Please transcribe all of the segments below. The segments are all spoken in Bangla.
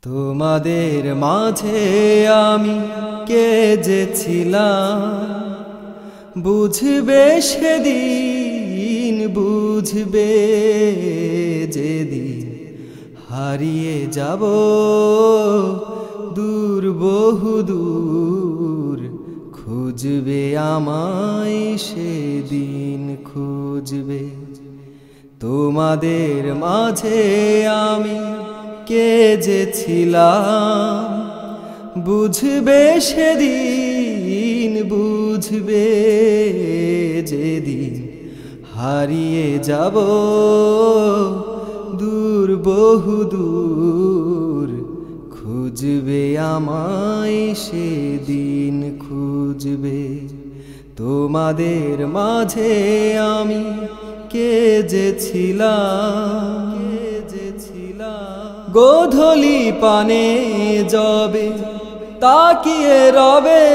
তোমাদের মাঝে আমি কে যে ছিলাম, বুঝবে সেদিন, বুঝবে যেদিন হারিয়ে যাব দূর বহু দূর। খুঁজবে আমায় সেদিন, খুঁজবে। তোমাদের মাঝে আমি কে যে ছিলাম, বুঝবে সেদিন, বুঝবে যেদিন হারিয়ে যাব দূর বহু দূর। খুঁজবে আমায় সেদিন, খুঁজবে। তোমাদের মাঝে আমি কে যে ছিলাম, গোধূলি পানে যাবে তাকিয়ে রবে,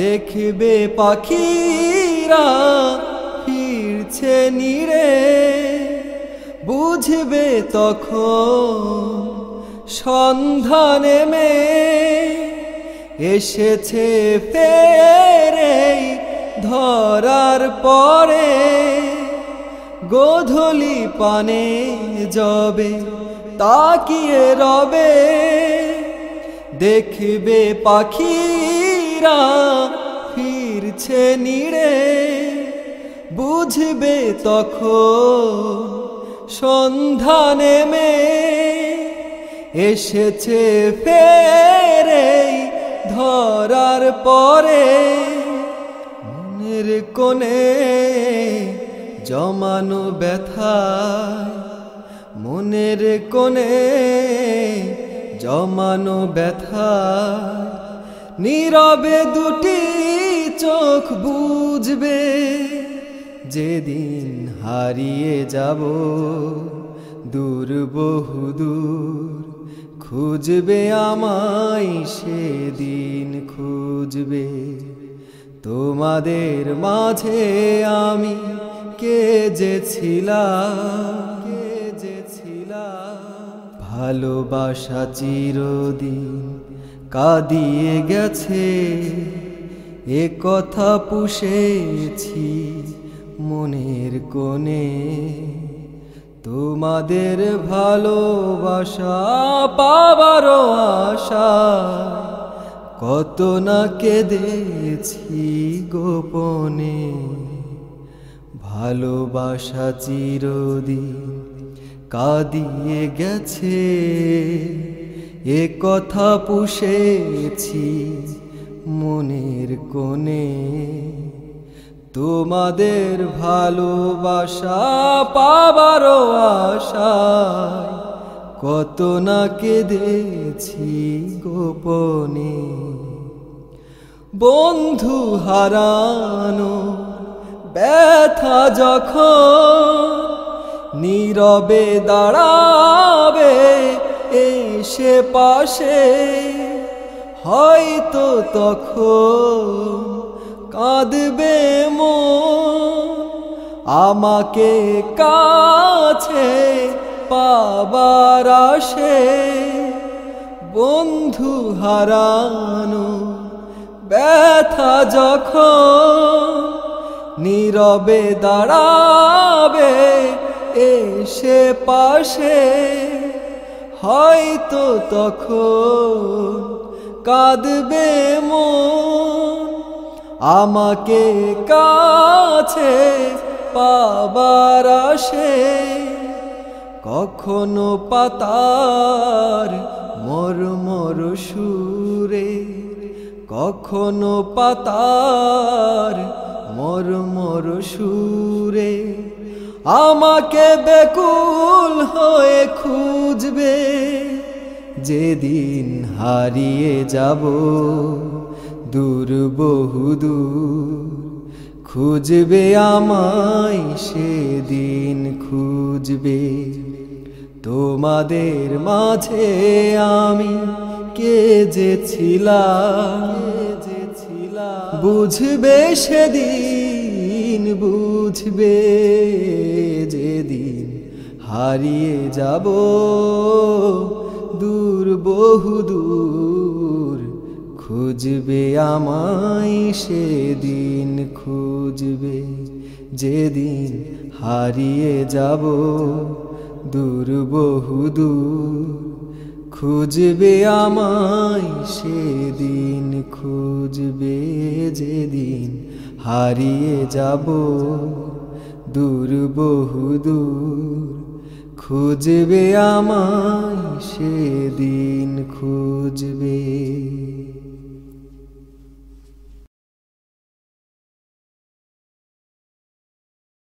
দেখবে পাখিরা ফিরছে নিরে। বুঝবে তখন সন্ধ্যা নেমে এসেছে ফেরে ধরার পরে। গোধূলি পানে যাবে তাকিয়ে রবে, দেখবে পাখিরা ফিরছে নিরে। বুঝবে তখন সন্ধ্যা নেমে এসেছে ফেরে ধরার পরে। মনের কোণে জমানো ব্যথায়, মনের কোণে জমানো ব্যথায়, নীরবে দুটি চোখ বুঝবে যেদিন হারিয়ে যাব দূর বহু দূর। খুঁজবে আমায় সেদিন, খুঁজবে। তোমাদের মাঝে আমি কে যে ছিলাম, ভালোবাসা চিরদিন কাঁদিয়ে গেছে, এ কথা পুষেছি মনের কোণে। তোমাদের ভালোবাসা পাবারও আশা, কত না কেঁদেছি গোপনে। ভালোবাসা চিরদিন কাঁদিয়ে গেছে, এ কথা পুষেছি মনের কোণে। তোমাদের ভালোবাসা পাবারও আশায়, কত না কেঁদেছি গোপনে। বন্ধু হারানো ব্যথা যখন নীরবে দাঁড়াবে এসে পাশে, হয়তো তখন কাঁদবে মন আমাকে কাছে পাবার আশে। বন্ধু হারানো ব্যথা যখন নীরবে দাঁড়াবে এসে পাশে, হয়তো তখন কাঁদবে মন আমাকে কাছে পাবার আশে। কখনো পাতার মরমর সুরে, কখনো পাতার মরমর সুরে আমাকে বেকুল হয়ে খুঁজবে যেদিন হারিয়ে যাব দূর বহু দূর। খুঁজবে আমায় সেদিন, খুঁজবে। তোমাদের মাঝে আমি কে যে ছিলাম, বুঝবে সেদিন, বুঝবে যেদিন হারিয়ে যাব দূর বহুদূর খুঁজবে আমায় সেদিন খুঁজবে, যেদিন হারিয়ে যাব দূর বহুদূর খুঁজবে আমায় সেদিন খুঁজবে, যেদিন হারিয়ে যাব দূর বহুদূর খুঁজবে আমায় সেদিন খুঁজবে।